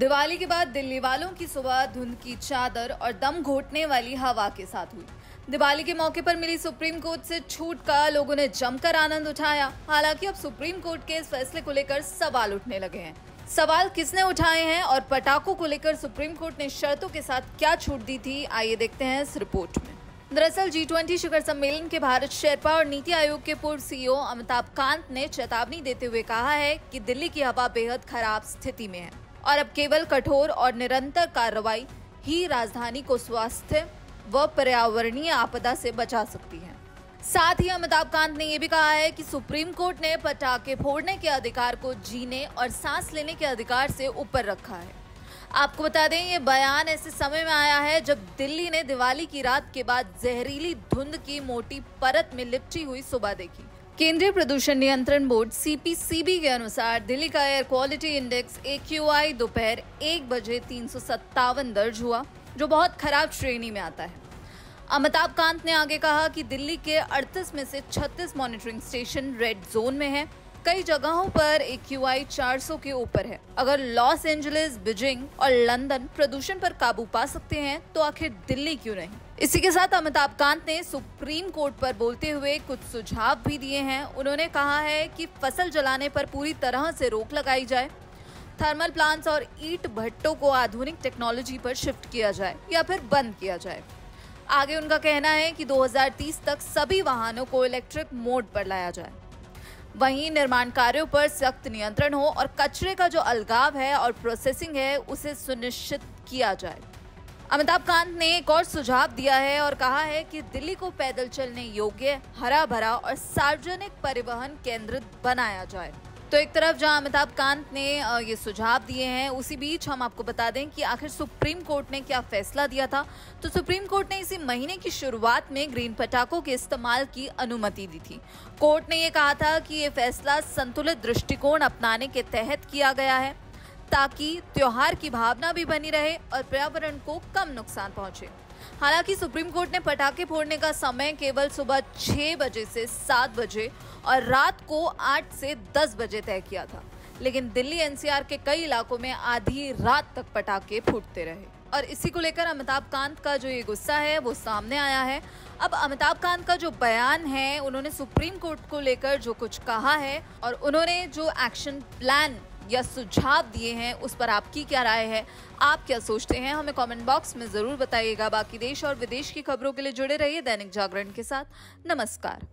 दिवाली के बाद दिल्ली वालों की सुबह धुंध की चादर और दम घोटने वाली हवा के साथ हुई। दिवाली के मौके पर मिली सुप्रीम कोर्ट से छूट का लोगों ने जमकर आनंद उठाया। हालांकि अब सुप्रीम कोर्ट के इस फैसले को लेकर सवाल उठने लगे हैं। सवाल किसने उठाए हैं और पटाखों को लेकर सुप्रीम कोर्ट ने शर्तों के साथ क्या छूट दी थी, आइए देखते हैं इस रिपोर्ट में। दरअसल G20 शिखर सम्मेलन के भारत शेरपा और नीति आयोग के पूर्व CEO अमिताभ कांत ने चेतावनी देते हुए कहा है कि दिल्ली की हवा बेहद खराब स्थिति में है और अब केवल कठोर और निरंतर कार्रवाई ही राजधानी को स्वास्थ्य व पर्यावरणीय आपदा से बचा सकती है। साथ ही अमिताभ कांत ने यह भी कहा है कि सुप्रीम कोर्ट ने पटाखे फोड़ने के अधिकार को जीने और सांस लेने के अधिकार से ऊपर रखा है। आपको बता दें, ये बयान ऐसे समय में आया है जब दिल्ली ने दिवाली की रात के बाद जहरीली धुंध की मोटी परत में लिपटी हुई सुबह देखी। केंद्रीय प्रदूषण नियंत्रण बोर्ड CPCB के अनुसार दिल्ली का एयर क्वालिटी इंडेक्स AQI दोपहर 1 बजे 357 दर्ज हुआ, जो बहुत खराब श्रेणी में आता है। अमिताभ कांत ने आगे कहा कि दिल्ली के 38 में से 36 मॉनिटरिंग स्टेशन रेड जोन में है। कई जगहों पर AQI 400 के ऊपर है। अगर लॉस एंजलिस, बीजिंग और लंदन प्रदूषण पर काबू पा सकते हैं तो आखिर दिल्ली क्यों नहीं। इसी के साथ अमिताभ कांत ने सुप्रीम कोर्ट पर बोलते हुए कुछ सुझाव भी दिए हैं। उन्होंने कहा है कि फसल जलाने पर पूरी तरह से रोक लगाई जाए, थर्मल प्लांट्स और ईंट भट्टों को आधुनिक टेक्नोलॉजी पर शिफ्ट किया जाए या फिर बंद किया जाए। आगे उनका कहना है कि 2030 तक सभी वाहनों को इलेक्ट्रिक मोड पर लाया जाए। वहीं निर्माण कार्यों पर सख्त नियंत्रण हो और कचरे का जो अलगाव है और प्रोसेसिंग है उसे सुनिश्चित किया जाए। अमिताभ कांत ने एक और सुझाव दिया है और कहा है कि दिल्ली को पैदल चलने योग्य, हरा भरा और सार्वजनिक परिवहन केंद्रित बनाया जाए। तो एक तरफ जहां अमिताभ कांत ने ये सुझाव दिए हैं, उसी बीच हम आपको बता दें कि आखिर सुप्रीम कोर्ट ने क्या फैसला दिया था। तो सुप्रीम कोर्ट ने इसी महीने की शुरुआत में ग्रीन पटाखों के इस्तेमाल की अनुमति दी थी। कोर्ट ने ये कहा था कि ये फैसला संतुलित दृष्टिकोण अपनाने के तहत किया गया है ताकि त्योहार की भावना भी बनी रहे और पर्यावरण को कम नुकसान पहुंचे। हालांकि सुप्रीम कोर्ट ने पटाखे फोड़ने का समय केवल सुबह 6 बजे से 7 बजे और रात को 8 से 10 बजे तय किया था, लेकिन दिल्ली NCR के कई इलाकों में आधी रात तक पटाखे फूटते रहे और इसी को लेकर अमिताभ कांत का जो ये गुस्सा है वो सामने आया है। अब अमिताभ कांत का जो बयान है, उन्होंने सुप्रीम कोर्ट को लेकर जो कुछ कहा है और उन्होंने जो एक्शन प्लान या सुझाव दिए हैं उस पर आपकी क्या राय है, आप क्या सोचते हैं, हमें कमेंट बॉक्स में जरूर बताइएगा। बाकी देश और विदेश की खबरों के लिए जुड़े रहिए दैनिक जागरण के साथ। नमस्कार।